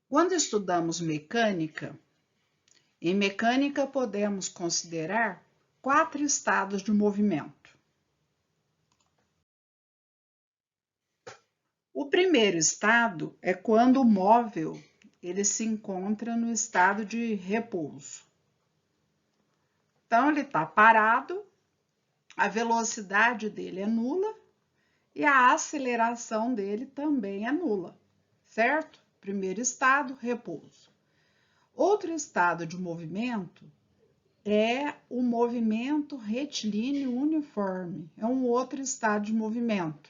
Quando estudamos mecânica, em mecânica podemos considerar 4 estados de movimento. O primeiro estado é quando o móvel ele se encontra no estado de repouso. Então, ele está parado, a velocidade dele é nula e a aceleração dele também é nula, certo? Primeiro estado, repouso. Outro estado de movimento é o movimento retilíneo uniforme, é um outro estado de movimento.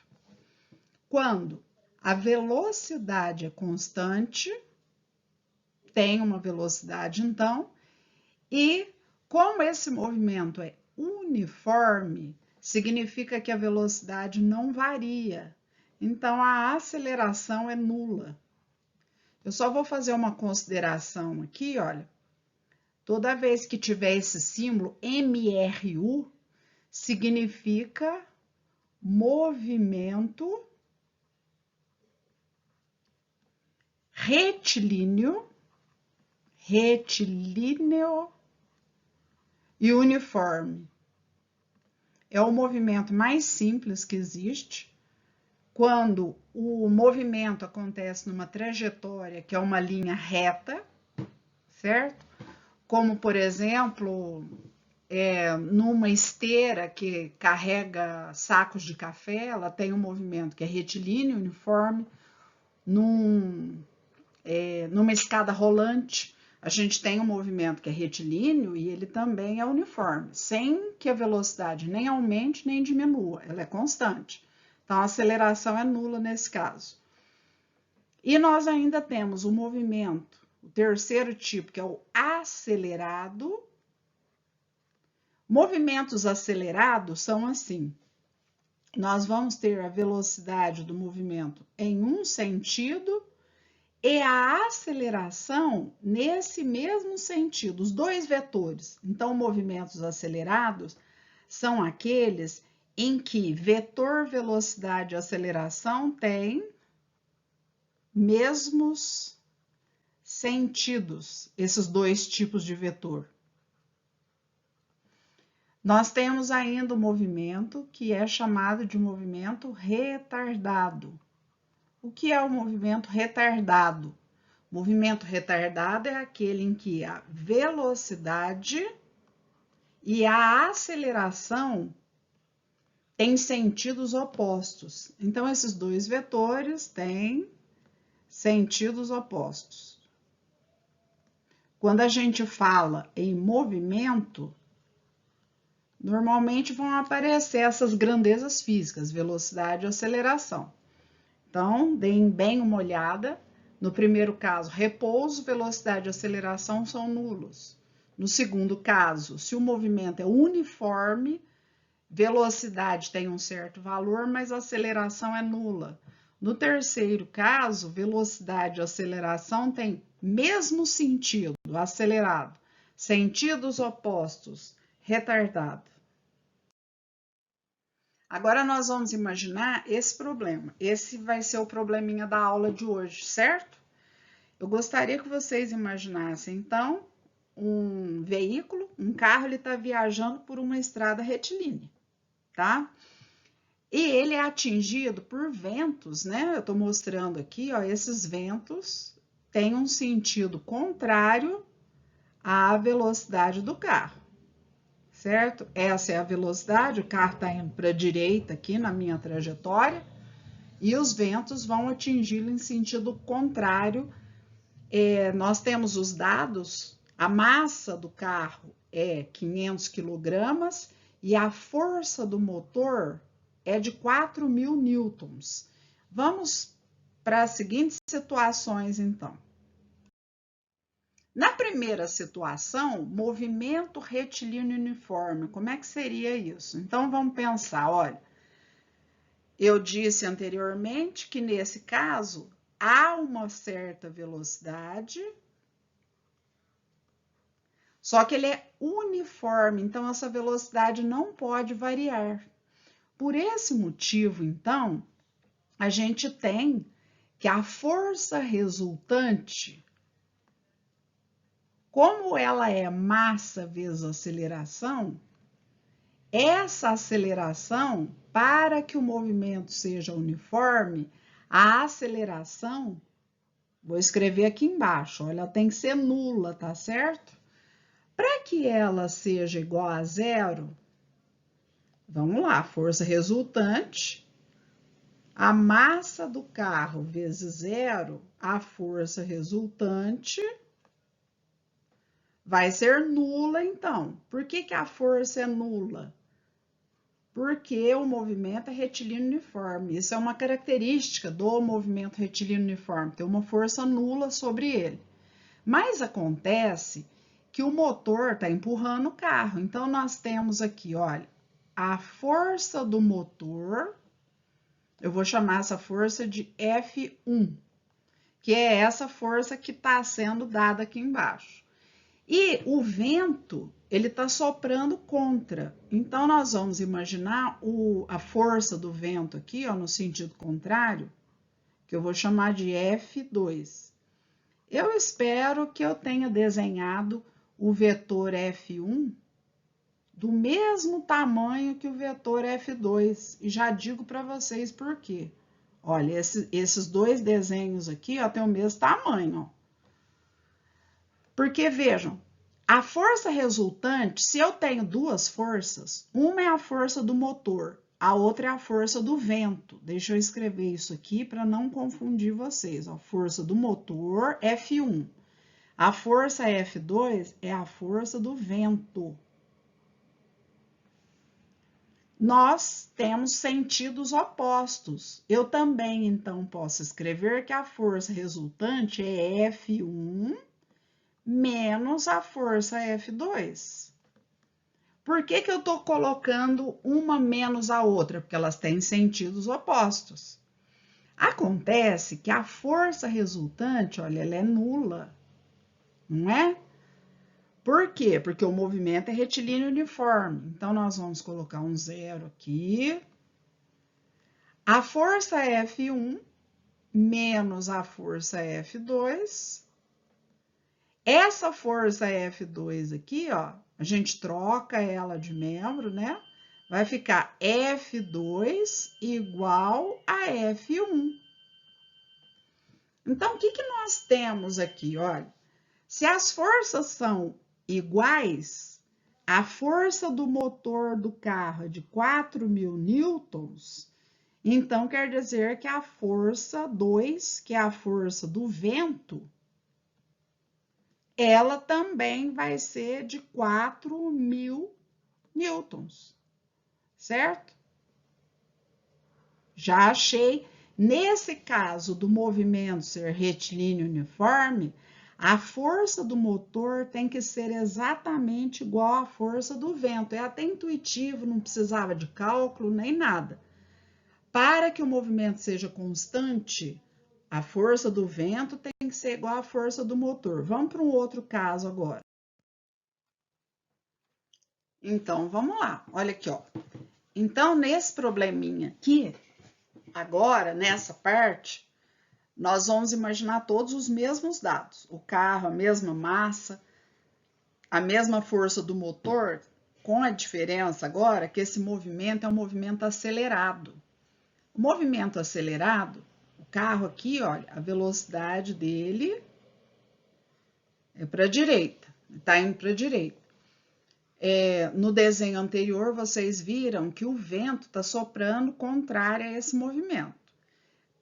Quando a velocidade é constante, tem uma velocidade então, e como esse movimento é uniforme, significa que a velocidade não varia, então a aceleração é nula. Eu só vou fazer uma consideração aqui, olha. Toda vez que tiver esse símbolo MRU, significa movimento retilíneo e uniforme. É o movimento mais simples que existe. Quando o movimento acontece numa trajetória que é uma linha reta, certo? Como, por exemplo, numa esteira que carrega sacos de café, ela tem um movimento que é retilíneo, uniforme. Numa escada rolante, a gente tem um movimento que é retilíneo e ele também é uniforme, sem que a velocidade nem aumente nem diminua, ela é constante. Então, a aceleração é nula nesse caso. E nós ainda temos o movimento, o terceiro tipo, que é o acelerado. Movimentos acelerados são assim. Nós vamos ter a velocidade do movimento em um sentido e a aceleração nesse mesmo sentido, os dois vetores. Então, movimentos acelerados são aqueles em que vetor, velocidade e aceleração têm mesmos sentidos, esses dois tipos de vetor. Nós temos ainda o movimento que é chamado de movimento retardado. O que é o movimento retardado? O movimento retardado é aquele em que a velocidade e a aceleração têm sentidos opostos. Então, esses dois vetores têm sentidos opostos. Quando a gente fala em movimento, normalmente vão aparecer essas grandezas físicas, velocidade e aceleração. Então, deem bem uma olhada. No primeiro caso, repouso, velocidade e aceleração são nulos. No segundo caso, se o movimento é uniforme, velocidade tem um certo valor, mas a aceleração é nula. No terceiro caso, velocidade e aceleração têm mesmo sentido, acelerado. Sentidos opostos, retardado. Agora nós vamos imaginar esse problema. Esse vai ser o probleminha da aula de hoje, certo? Eu gostaria que vocês imaginassem, então, um veículo, um carro, ele está viajando por uma estrada retilínea, tá? E ele é atingido por ventos, né? Eu estou mostrando aqui, ó, esses ventos têm um sentido contrário à velocidade do carro. Certo? Essa é a velocidade, o carro está indo para a direita aqui na minha trajetória e os ventos vão atingi-lo em sentido contrário. Nós temos os dados, a massa do carro é 500 quilogramas e a força do motor é de 4.000 newtons. Vamos para as seguintes situações, então. Na primeira situação, movimento retilíneo uniforme, como é que seria isso? Então, vamos pensar, olha, eu disse anteriormente que nesse caso, há uma certa velocidade, só que ele é uniforme, então essa velocidade não pode variar. Por esse motivo, então, a gente tem que a força resultante como ela é massa vezes aceleração, essa aceleração, para que o movimento seja uniforme, a aceleração, vou escrever aqui embaixo, olha, ela tem que ser nula, tá certo? Para que ela seja igual a zero, vamos lá, força resultante, a massa do carro vezes zero, a força resultante vai ser nula, então. Por que que a força é nula? Porque o movimento é retilíneo uniforme. Isso é uma característica do movimento retilíneo uniforme, ter uma força nula sobre ele. Mas acontece que o motor está empurrando o carro. Então, nós temos aqui, olha, a força do motor, eu vou chamar essa força de F1, que é essa força que está sendo dada aqui embaixo. E o vento, ele está soprando contra. Então, nós vamos imaginar a força do vento aqui, ó, no sentido contrário, que eu vou chamar de F2. Eu espero que eu tenha desenhado o vetor F1 do mesmo tamanho que o vetor F2. E já digo para vocês por quê. Olha, esses dois desenhos aqui, ó, tem o mesmo tamanho, ó. Porque, vejam, a força resultante, se eu tenho duas forças, uma é a força do motor, a outra é a força do vento. Deixa eu escrever isso aqui para não confundir vocês. A força do motor, F1. A força F2 é a força do vento. Nós temos sentidos opostos. Eu também, então, posso escrever que a força resultante é F1 menos a força F2. Por que que eu estou colocando uma menos a outra? Porque elas têm sentidos opostos. Acontece que a força resultante, olha, ela é nula, não é? Por quê? Porque o movimento é retilíneo uniforme. Então, nós vamos colocar um zero aqui. A força F1 menos a força F2. Essa força F2 aqui, ó, a gente troca ela de membro, né? Vai ficar F2 igual a F1. Então, o que que nós temos aqui? Olha, se as forças são iguais, a força do motor do carro é de 4.000 newtons, então quer dizer que a força 2, que é a força do vento, ela também vai ser de 4.000 newtons, certo? Já achei, nesse caso do movimento ser retilíneo uniforme, a força do motor tem que ser exatamente igual à força do vento. É até intuitivo, não precisava de cálculo nem nada. Para que o movimento seja constante, a força do vento tem que ser igual à força do motor. Vamos para um outro caso agora. Então, vamos lá. Olha aqui, ó. Então, nesse probleminha aqui, agora, nessa parte, nós vamos imaginar todos os mesmos dados. O carro, a mesma massa, a mesma força do motor, com a diferença agora que esse movimento é um movimento acelerado. O movimento acelerado, o carro aqui, olha, a velocidade dele é para a direita, está indo para a direita. No desenho anterior, vocês viram que o vento está soprando contrário a esse movimento.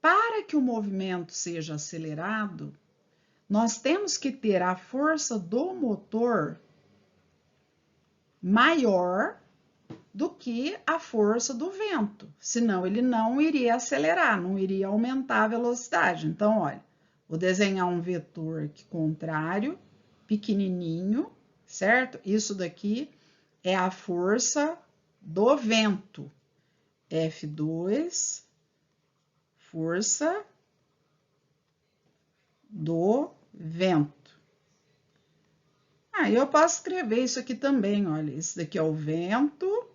Para que o movimento seja acelerado, nós temos que ter a força do motor maior do que a força do vento, senão ele não iria acelerar, não iria aumentar a velocidade. Então, olha, vou desenhar um vetor aqui contrário, pequenininho, certo? Isso daqui é a força do vento, F2, força do vento. Eu posso escrever isso aqui também, olha, esse daqui é o vento,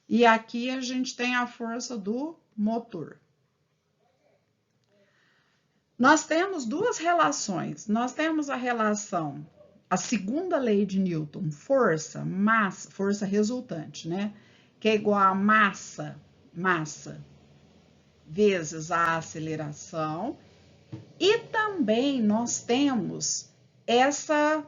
e aqui a gente tem a força do motor. Nós temos duas relações. Nós temos a relação, a segunda lei de Newton, força, massa, força resultante, né? Que é igual a massa vezes a aceleração. E também nós temos essa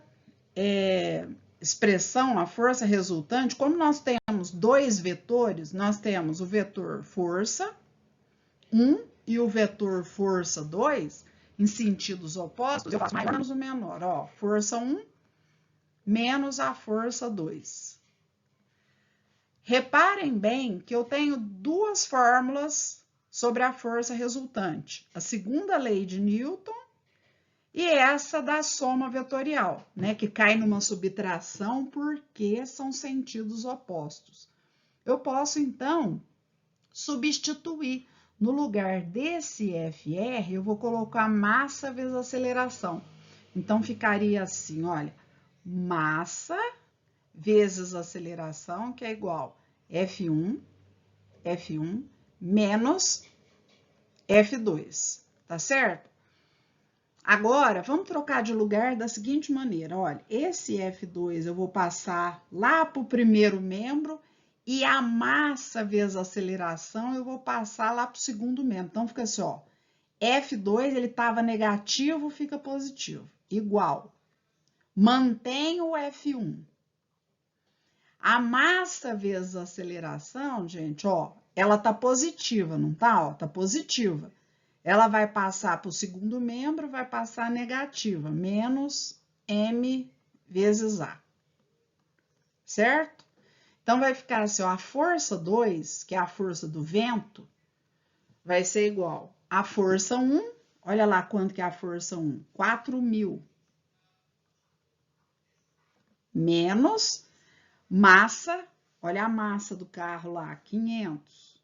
expressão, a força resultante, como nós temos dois vetores, nós temos o vetor força 1 e o vetor força 2, em sentidos opostos, eu faço maior menos o menor, ó, força 1 menos a força 2. Reparem bem que eu tenho duas fórmulas sobre a força resultante, a segunda lei de Newton e essa da soma vetorial, né, que cai numa subtração porque são sentidos opostos. Eu posso, então, substituir. No lugar desse FR, eu vou colocar massa vezes aceleração. Então, ficaria assim, olha, massa vezes aceleração, que é igual F1 menos F2, tá certo? Agora, vamos trocar de lugar da seguinte maneira, olha, esse F2 eu vou passar lá para o primeiro membro e a massa vezes a aceleração eu vou passar lá para o segundo membro. Então, fica assim, ó, F2 ele estava negativo, fica positivo, igual, mantém o F1. A massa vezes a aceleração, gente, ó, ela tá positiva, não tá? Ó, tá positiva. Ela vai passar para o segundo membro, vai passar negativa, menos m vezes a. Certo? Então, vai ficar assim, ó, a força 2, que é a força do vento, vai ser igual a força 1, olha lá quanto que é a força 1, 4.000, menos massa, olha a massa do carro lá, 500,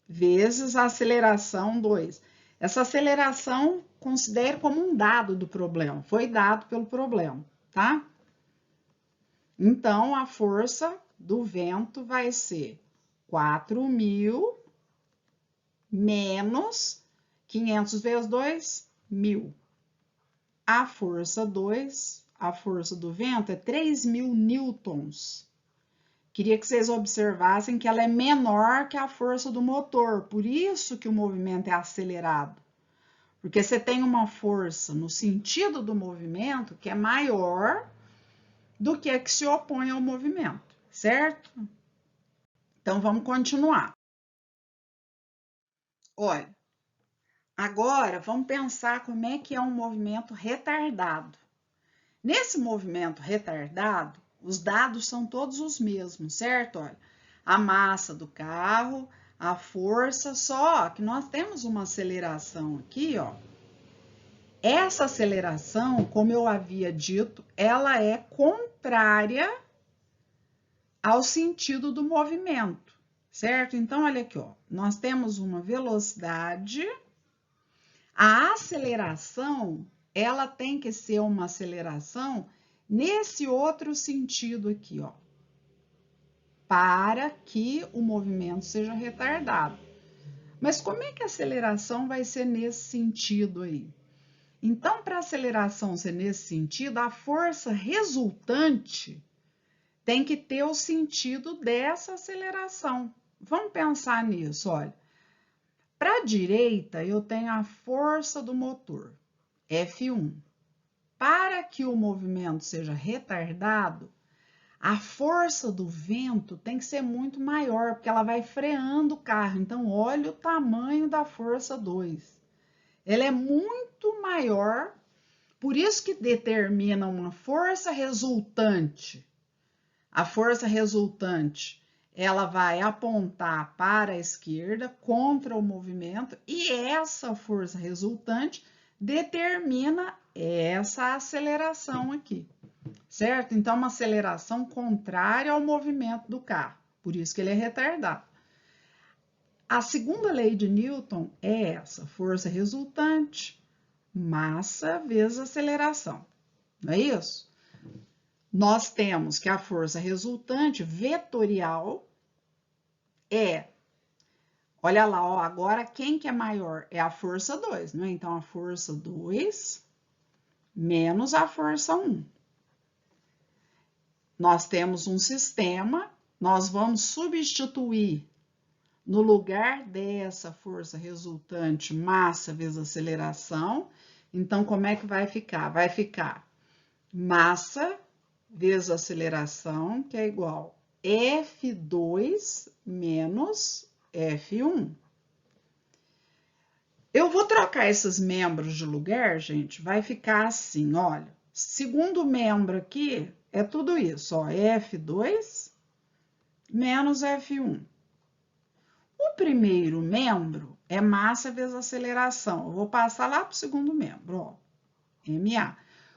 vezes a aceleração 2. Essa aceleração, considere como um dado do problema, foi dado pelo problema, tá? Então, a força do vento vai ser 4.000 menos 500 vezes 2, 1.000. A força 2, a força do vento é 3.000 newtons. Queria que vocês observassem que ela é menor que a força do motor, por isso que o movimento é acelerado. Porque você tem uma força no sentido do movimento que é maior do que a que se opõe ao movimento, certo? Então, vamos continuar. Olha, agora vamos pensar como é que é um movimento retardado. Nesse movimento retardado, os dados são todos os mesmos, certo? Olha, a massa do carro, a força, só que nós temos uma aceleração aqui, ó. Essa aceleração, como eu havia dito, ela é contrária ao sentido do movimento, certo? Então, olha aqui, ó, nós temos uma velocidade, a aceleração, ela tem que ser uma aceleração nesse outro sentido aqui, ó, para que o movimento seja retardado. Mas como é que a aceleração vai ser nesse sentido aí? Então, para a aceleração ser nesse sentido, a força resultante tem que ter o sentido dessa aceleração. Vamos pensar nisso, olha. Para a direita, eu tenho a força do motor, F1. Para que o movimento seja retardado, a força do vento tem que ser muito maior, porque ela vai freando o carro. Então, olha o tamanho da força 2. Ela é muito maior, por isso que determina uma força resultante. A força resultante, ela vai apontar para a esquerda contra o movimento e essa força resultante determina essa aceleração aqui, certo? Então, uma aceleração contrária ao movimento do carro, por isso que ele é retardado. A segunda lei de Newton é essa, força resultante, massa vezes aceleração, não é isso? Nós temos que a força resultante vetorial é, Olha lá, ó, agora quem que é maior? É a força 2, não é? Então, a força 2 menos a força 1. Nós temos um sistema, nós vamos substituir no lugar dessa força resultante, massa vezes aceleração. Então, como é que vai ficar? Vai ficar massa vezes aceleração, que é igual a F2 menos F1. Eu vou trocar esses membros de lugar, gente, vai ficar assim, olha. Segundo membro aqui é tudo isso, ó, F2 menos F1. O primeiro membro é massa vezes aceleração. Eu vou passar lá para o segundo membro, ó, MA.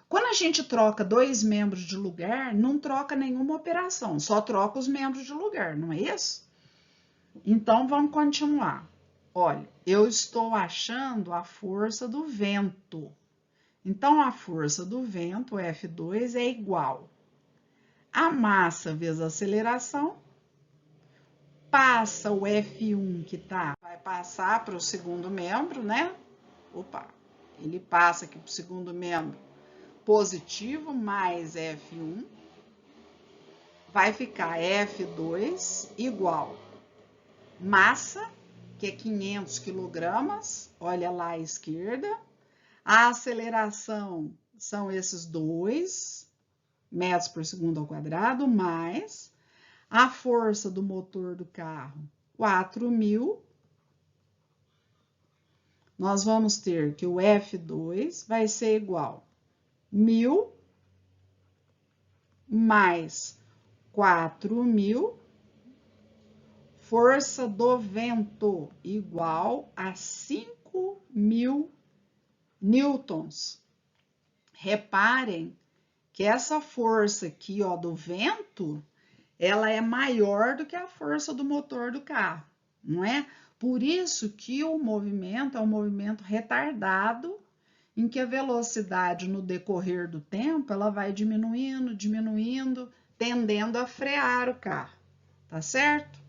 Quando a gente troca dois membros de lugar, não troca nenhuma operação, só troca os membros de lugar, não é isso? Então, vamos continuar. Olha, eu estou achando a força do vento. Então, a força do vento, F2, é igual a massa vezes a aceleração, passa o F1 que tá, vai passar para o segundo membro, né? Opa, ele passa aqui para o segundo membro positivo, mais F1, vai ficar F2 igual massa, que é 500 quilogramas, olha lá à esquerda. A aceleração são esses 2 metros por segundo ao quadrado, mais a força do motor do carro, 4.000. Nós vamos ter que o F2 vai ser igual a 1.000 mais 4.000, força do vento igual a 5.000 newtons. Reparem que essa força aqui, ó, do vento, ela é maior do que a força do motor do carro, não é? Por isso que o movimento é um movimento retardado, em que a velocidade no decorrer do tempo, ela vai diminuindo, diminuindo, tendendo a frear o carro, tá certo?